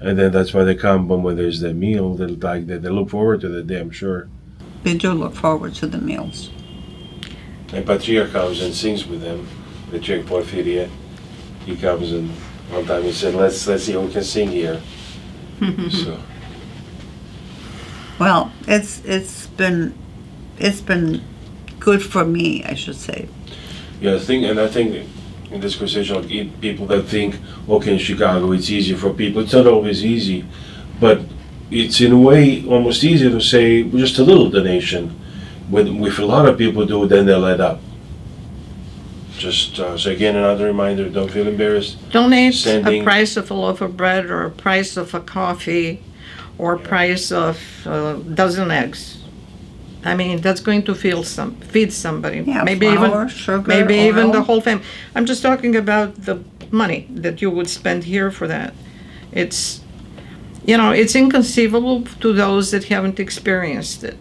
And then that's why they come, but when there's that meal, they look forward to that day, I'm sure. They do look forward to the meals. And Patria comes and sings with them, Patriarch Porfiria. He comes and one time he said, let's see who can sing here. So, Well, it's been good for me, I should say. Yeah, I think in this conversation, like, people that think, okay, in Chicago it's easy for people. It's not always easy, but it's in a way almost easier to say just a little donation. With a lot of people do, then they let up. Just so again, another reminder: don't feel embarrassed. Donate Sending- a price of a loaf of bread or a price of a coffee or a price of a dozen eggs. I mean, that's going to feed somebody. Yeah, maybe flour, even sugar, maybe even oil. the whole family. I'm just talking about the money that you would spend here for that. It's, it's inconceivable to those that haven't experienced it.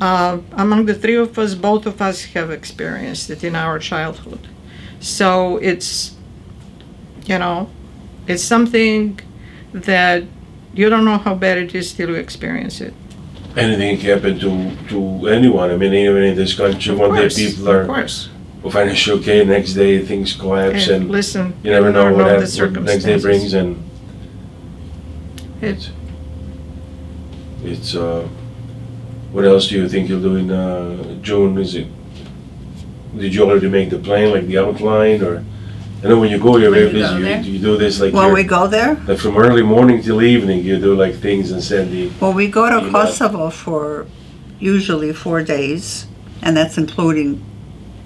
Among the three of us, both of us have experienced it in our childhood. So it's something that you don't know how bad it is till you experience it. Anything can happen to anyone. I mean, even in this country, Of one day course, people of are course. financially okay, next day things collapse, and Listen, you never know what the next day circumstances. brings. And It- it's what else do you think you'll do in June? Did you already make the plan, like the outline, or I know when you go, you're When very you go busy. there? You do this like When we go there, like from early morning till evening. You do like things and send the. well, we go to Yeah. Kosovo for usually 4 days, and that's including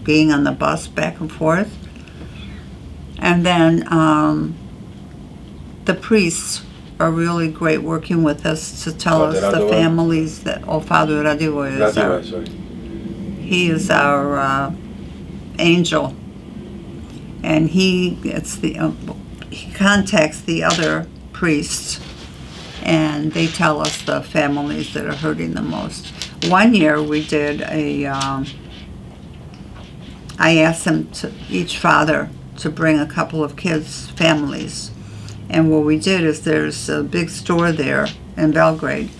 being on the bus back and forth. And then the priests are really great working with us to tell Father us the Radovan? families that, Father Radivo is our, Sorry. he is our angel. And he contacts the other priests, and they tell us the families that are hurting the most. One year we did I asked them each father to bring a couple of kids' families. And what we did is there's a big store there in Belgrade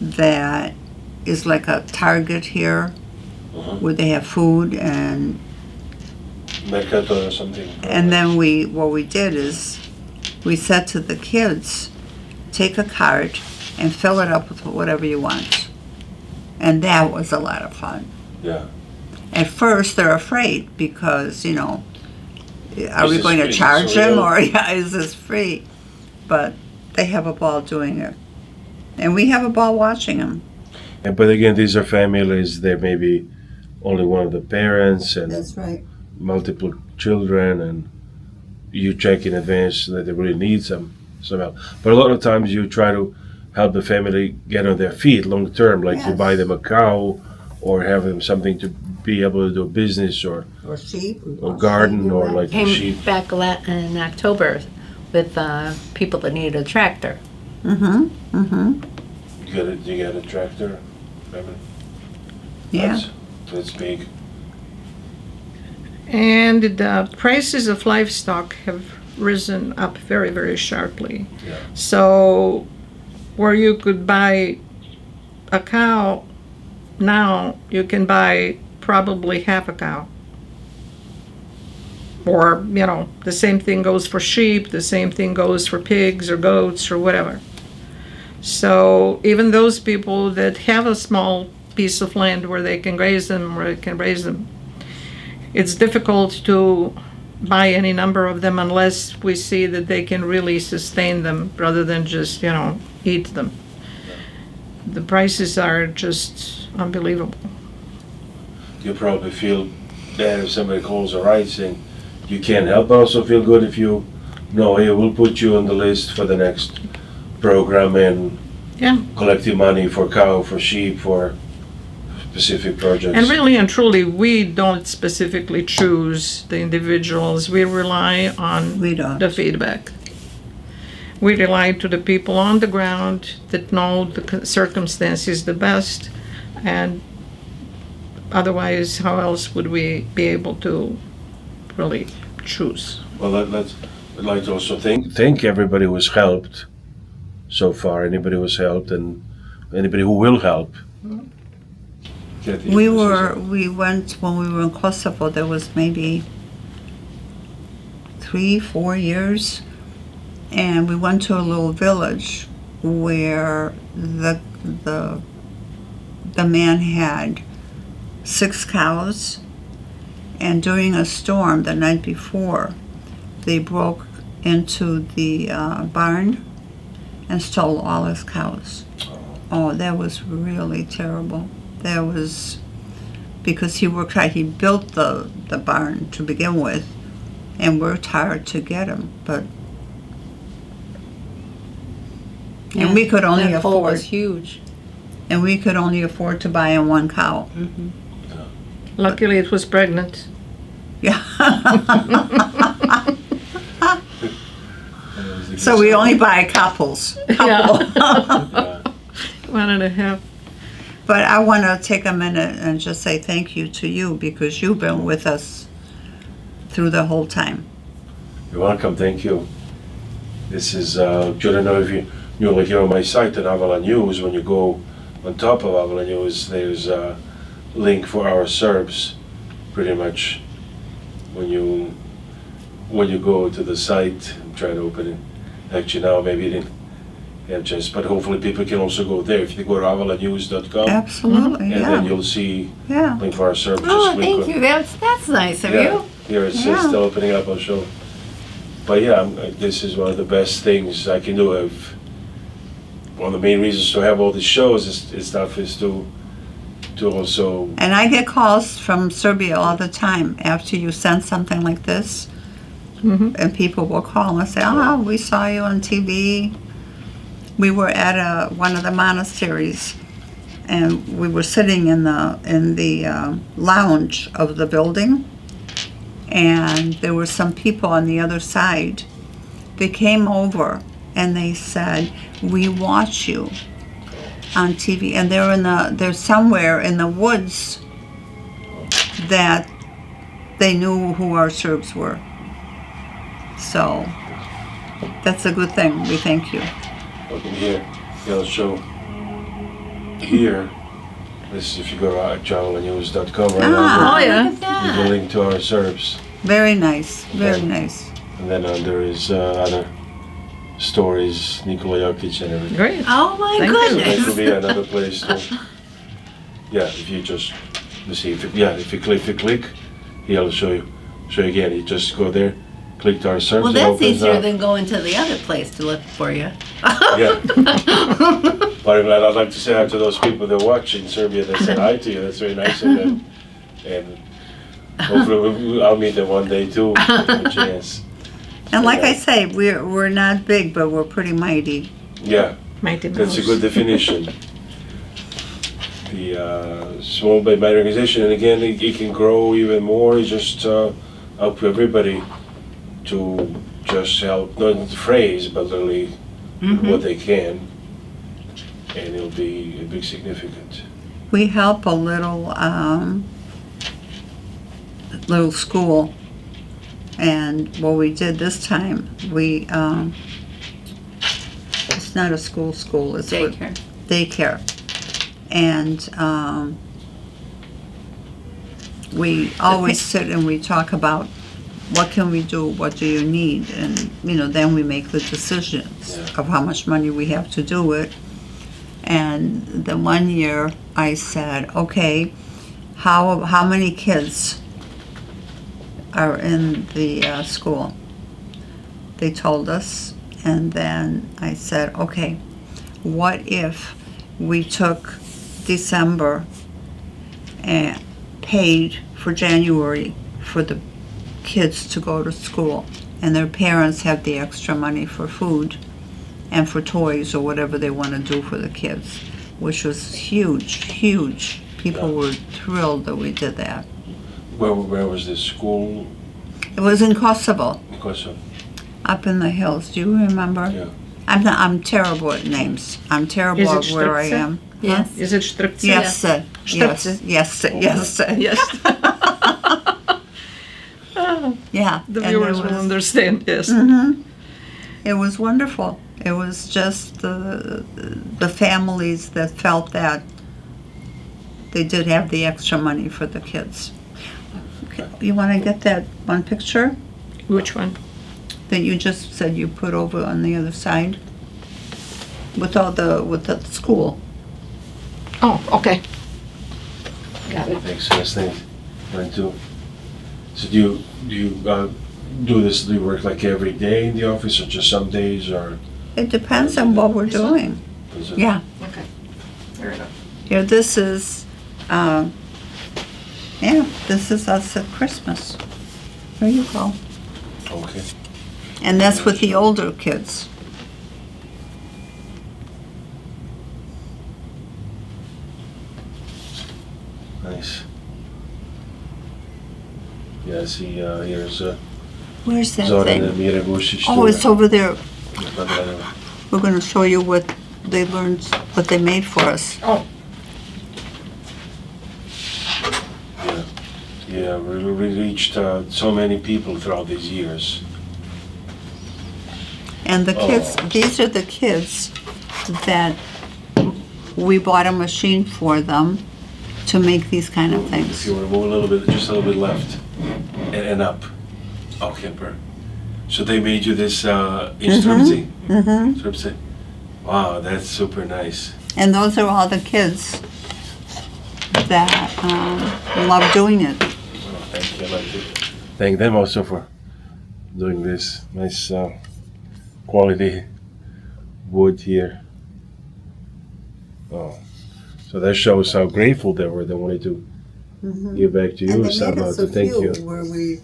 that is like a Target here, where they have food and Mercato or something. And then what we did is we said to the kids, take a cart and fill it up with whatever you want. And that was a lot of fun. Yeah. At first they're afraid because, are Is we this going to free? charge So them real? or is this free? But they have a ball doing it. And we have a ball watching them. But again, these are families. There may be only one of the parents and right. multiple children, and you check in advance that they really need some help. But a lot of times you try to help the family get on their feet long term, like you Yes. buy them a cow or have them something to be able to do business or Or sheep. garden or like Came sheep. back in October with people that needed a tractor. Mm-hmm. Mm-hmm. You got a tractor? Remember? Yeah. That's big. And the prices of livestock have risen up very, very sharply. Yeah. So where you could buy a cow, now you can buy probably half a cow. Or, the same thing goes for sheep, the same thing goes for pigs or goats or whatever. So even those people that have a small piece of land where they can raise them, it's difficult to buy any number of them unless we see that they can really sustain them rather than just, eat them. The prices are just unbelievable. You probably feel bad if somebody calls a right saying you can't help. Also feel good if you know, hey, we'll put you on the list for the next program and Yeah. collecting money for cow, for sheep, for specific projects. And really and truly, we don't specifically choose the individuals. We rely on We don't. the feedback. We rely to the people on the ground that know the circumstances the best, and otherwise, how else would we be able to really choose? Well, I'd like to also thank everybody who's helped so far. Anybody who's helped and anybody who will help. Kathy, We this is went, when we were in Kosovo, there was maybe 3-4 years, and we went to a little village where the man had 6 cows, and during a storm the night before, they broke into the barn and stole all his cows. Oh, that was really terrible. That was because he worked hard. He built the barn to begin with and worked hard to get him, but and we could only that hole afford was huge. and we could only afford to buy him 1 cow. Luckily, it was pregnant. Yeah. So we only buy couples. Couple. Yeah. 1.5. But I want to take a minute and just say thank you to you because you've been with us through the whole time. You're welcome, thank you. This is, I don't know if you're like here on my site at Avala News, when you go on top of Avala News, there's a link for Our Serbs, pretty much. When you go to the site, I'm trying to open it. Actually now maybe you didn't have chance, but hopefully people can also go there. If you go to avalanews.com, Absolutely, and yeah. then you'll see Yeah. link for Our Serbs. Oh, Just click thank on- you. That's nice of Yeah, you. here it says Yeah. still opening up, I'll show. But yeah, this is one of the best things I can do. One of the main reasons to have all these shows is to also, And I get calls from Serbia all the time after you send something like this. And people will call and say, "Oh, we saw you on TV." We were at one of the monasteries, and we were sitting in the lounge of the building, and there were some people on the other side. They came over and they said, "We watch you on TV," and they're somewhere in the woods that they knew who our Serbs were. So that's a good thing. We thank you. look in here, I'll show here. This is if you go to avalanews.com right now. Oh, yeah. Look at There's a that. link to Our Serbs. Very nice. Very Okay. nice. And then there is other stories, Nikola Jokic and everything. Great. Oh my Thank you. So that could goodness. be another place to, yeah, if you just, let's see, if you click, he'll show you again. You just go there, click to Our Serbs. Well, it that's opens easier up. than going to the other place to look for you. Yeah. But I'd like to say hi to those people that watch in Serbia that said hi to you. That's very nice of them. And hopefully I'll meet them one day too, if a chance. And like I say, we're not big, but we're pretty mighty. Yeah, Mighty Mouse. that's a good definition. The small but mighty organization, and again, it can grow even more. It's just up to everybody to just help, not the phrase, but literally what they can, and it'll be a big significant. We help a little school, and what we did this time, we it's not a school, it's what- Daycare. daycare, and we always sit and we talk about what can we do, what do you need, and then we make the decisions Yeah. of how much money we have to do it. And the one year I said, okay, how many kids are in the school? They told us, and then I said, okay, what if we took December and paid for January for the kids to go to school, and their parents have the extra money for food and for toys or whatever they want to do for the kids, which was huge. People were thrilled that we did that. Where was this school? It was in Kosovo, Because of, up in the hills. Do you remember? yeah. I'm terrible at names. I'm terrible Is at it where I Štrpce? am. Yes. Is it Štrpce? Yes, sir. Yes, Štrpce. yes, sir. Yes, sir. Yes. Yeah. The and viewers it will was- understand, yes. It was wonderful. It was just the families that felt that they did have the extra money for the kids. Okay, you want to get that one picture Which one? that you just said you put over on the other side with the school? Oh, okay. Got it. Thanks, nice thing. Mine too. So do you do this? Do you work like every day in the office, or just some days, or It depends on what we're doing. is it? Yeah. Okay. Fair enough. Here, this is, this is us at Christmas. There you go. Okay. And that's with the older kids. Nice. Yeah, see, here's Where's that Zoran thing? and Mira Vušić. Oh, it's over there. over. We're gonna show you what they learned, what they made for us. Oh, Yeah, we reached so many people throughout these years. And the kids, these are the kids that we bought a machine for them to make these kind of If things. you want to move a little bit, just a little bit left and up. Okay, perfect. So they made you this instrument. Mm-hmm. Wow, that's super nice. And those are all the kids that love doing it. Oh, thank you. I'd like to thank them also for doing this nice quality wood here. Oh, so that shows how grateful they were. They wanted to give back to you somehow to thank you. where we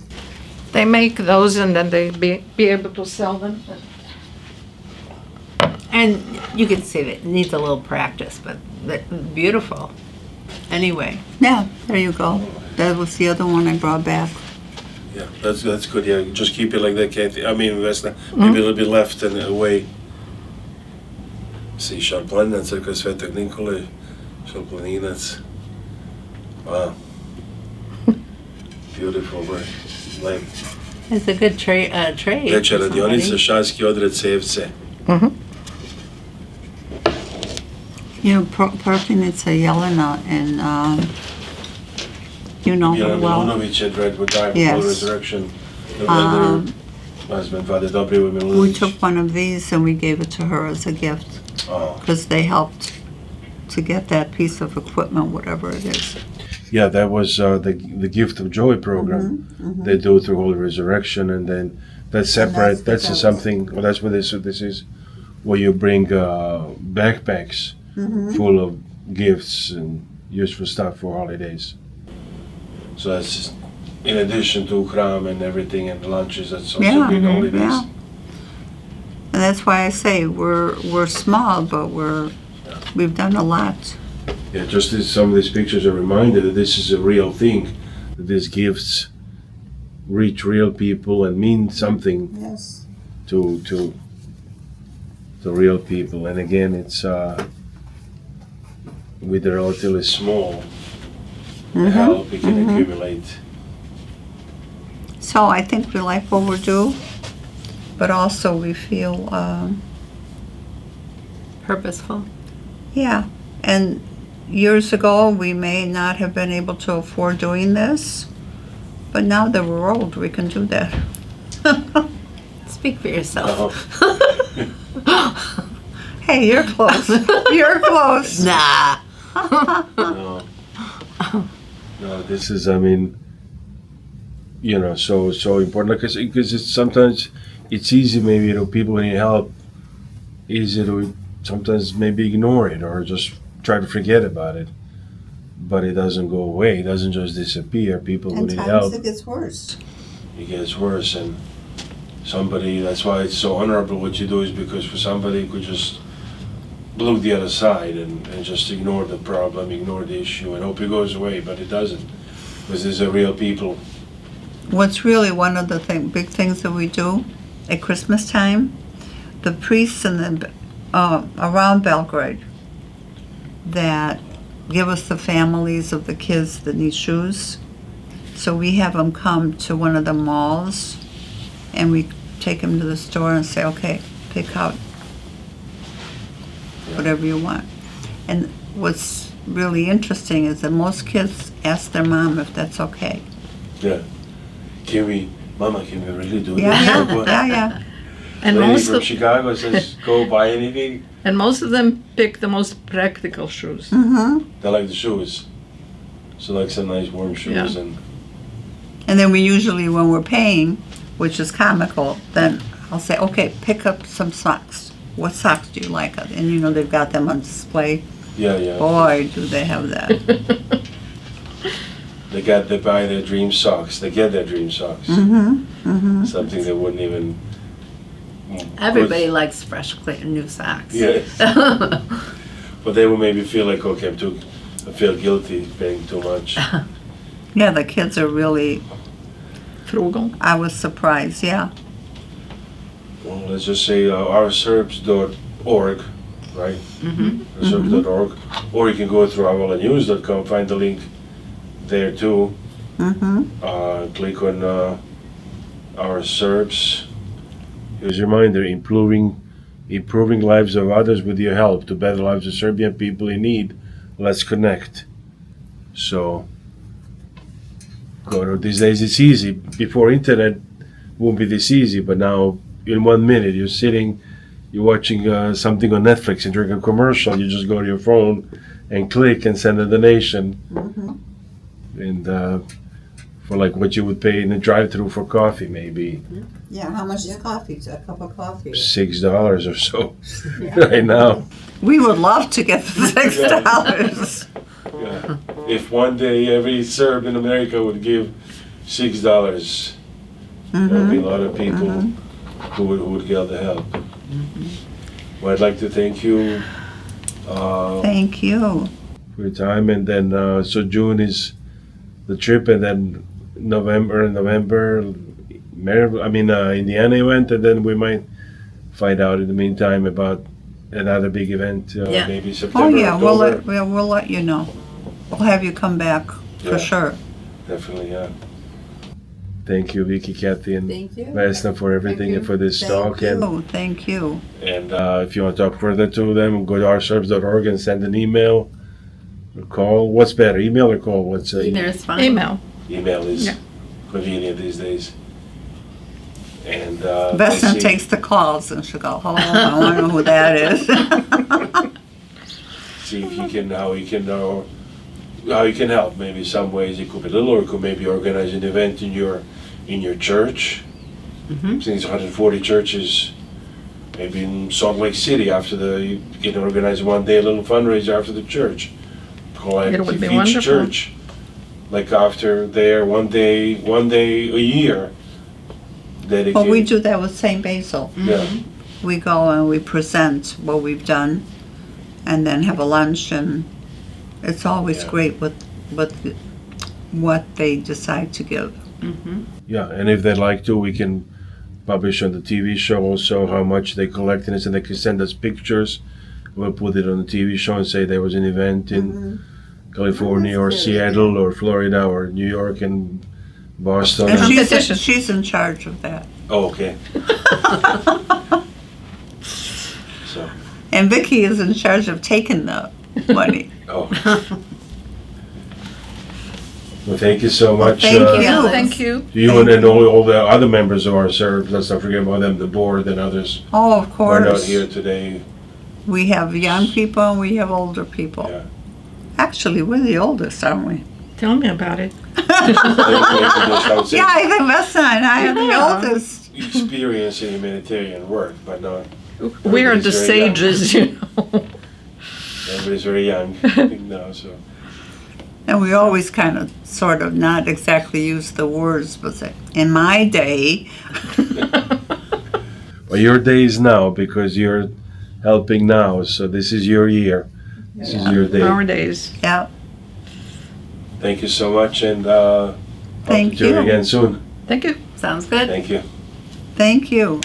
they make those and then they be able to sell them. And you can see that it needs a little practice, but beautiful. Anyway, Yeah, there you go. That was the other one I brought back. Yeah, that's good. Yeah, just keep it like that, Kathy. I mean, Vesna, maybe a little bit left and away. See, Šalplaninac, Crkva Svetog Nikole, Šalplaninac. Wow. Beautiful work. Like, it's a good trade. veća radionica, šaski odred Sevce. You know, Perkinica Jelena and, you know her Milan well. Milunović had read with Dive Yes. Before Resurrection. The brother, husband, Vade Dobrivoje Milunović. We took one of these and we gave it to her as a gift Oh. because they helped to get that piece of equipment, whatever it is. Yeah, that was the Gift of Joy program they do through Holy Resurrection, and then that's separate. that's That's something. Well, that's what this is, where you bring backpacks full of gifts and useful stuff for holidays. So that's in addition to Hram and everything and lunches. That's also Yeah, big holidays. yeah. And that's why I say we're small, but we've done a lot. Yeah, just some of these pictures are a reminder that this is a real thing, that these gifts reach real people and mean something Yes. to real people. And again, it's with a relatively small help we can accumulate. So I think we like what we're doing, but also we feel, Purposeful. yeah. And years ago, we may not have been able to afford doing this, but now that we're old, we can do that. Speak for yourself. Hey, you're close. You're close. Nah. No, this is, I mean, you know, so important because it's sometimes it's easy maybe, you know, people need help, easy to sometimes maybe ignore it or just try to forget about it, but it doesn't go away. It doesn't just disappear. People who need help, it gets worse. it gets worse, and somebody, that's why it's so honorable what you do, is because for somebody who could just look the other side and just ignore the problem, ignore the issue, and hope it goes away, but it doesn't, because these are real people. What's really one of the big things that we do at Christmas time, the priests in the around Belgrade that give us the families of the kids that need shoes. So we have them come to one of the malls, and we take them to the store and say, okay, pick out whatever you want. And what's really interesting is that most kids ask their mom if that's okay. Yeah. Mama, can we really do Yeah, this? yeah. And Lady most from of, Chicago says, go buy anything. and most of them pick the most practical shoes. Mm-hmm. They like the shoes. Select some nice warm shoes and And then we usually, when we're paying, which is comical, then I'll say, okay, pick up some socks. What socks do you like? And you know, they've got them on display. yeah. Boy, do they have that. They buy their dream socks. They get their dream socks. Something they wouldn't even. Everybody likes fresh, clean, new socks. Yes. But they will maybe feel like, okay, I feel guilty paying too much. Yeah, the kids are really, Frugal. I was surprised, yeah. Well, let's just say ourserbs.org, right? Ourserbs.org. Or you can go through ournews.com, find the link there too. Click on Our Serbs. Here's a reminder, improving lives of others with your help to better lives of Serbian people in need. Let's connect. So, these days it's easy. Before internet won't be this easy, but now in 1 minute you're watching something on Netflix and during a commercial, you just go to your phone and click and send a donation. And for like what you would pay in the drive-thru for coffee, maybe Yeah, how much is coffee? A cup of coffee? $6 or so right now. We would love to get the $6. Yeah. If one day every Serb in America would give $6, there would be a lot of people who would get the help. Well, I'd like to thank you Thank you. for your time, and then so June is the trip, and then November, Indiana event, and then we might find out in the meantime about another big event, Yeah. maybe September, Oh, yeah, October. we'll let you know. We'll have you come back Yeah. for sure. Definitely, yeah. Thank you, Vicki, Kathy, and Thank you. Vesna for everything and for this talk. And Oh, thank you. if you want to talk further to them, go to ourserbs.org and send an email or call. What's better, email or call? What's Either is fine. Email. email is Yeah. convenient these days. And Vesna takes the calls and she'll go, oh, I want to know who that is. see if how you can help. Maybe some ways it could be little, or it could maybe organize an event in your church. Since 140 churches, maybe in Salt Lake City you can organize one day a little fundraiser after the church. Collect It would be each wonderful. church, like after there one day a year. Dedicate. Well, we do that with St. Basil. Yeah. We go and we present what we've done and then have a lunch, and it's always Yeah. great with what they decide to give. Yeah, and if they'd like to, we can publish on the TV show also how much they collect in it, and they can send us pictures. We'll put it on the TV show and say there was an event in California or Seattle or Florida or New York and Boston. And Competition. she's in charge of that. Oh, okay. So, And Vicki is in charge of taking the money. oh. Well, thank you so much. thank you. Yeah, Thank you. You and all the other members of our Serbs. Let's not forget about them, the board and others Oh, of who are not course. here today. We have young people and we have older people. Yeah. Actually, we're the oldest, aren't we? Tell me about it. I would say Yeah, I think Vesna and I are the Yeah. oldest. experience in humanitarian work, but not We are the Everybody's very young. sages, you know. everybody's very young now. So And we always kind of, sort of, not exactly use the words, but say, in my day, well, your day is now because you're helping now. So this is your year. This is your day. Nowadays. yeah, Thank you so much, and hope Thank to do it you. again soon. Thank you. Sounds good. Thank you. thank you.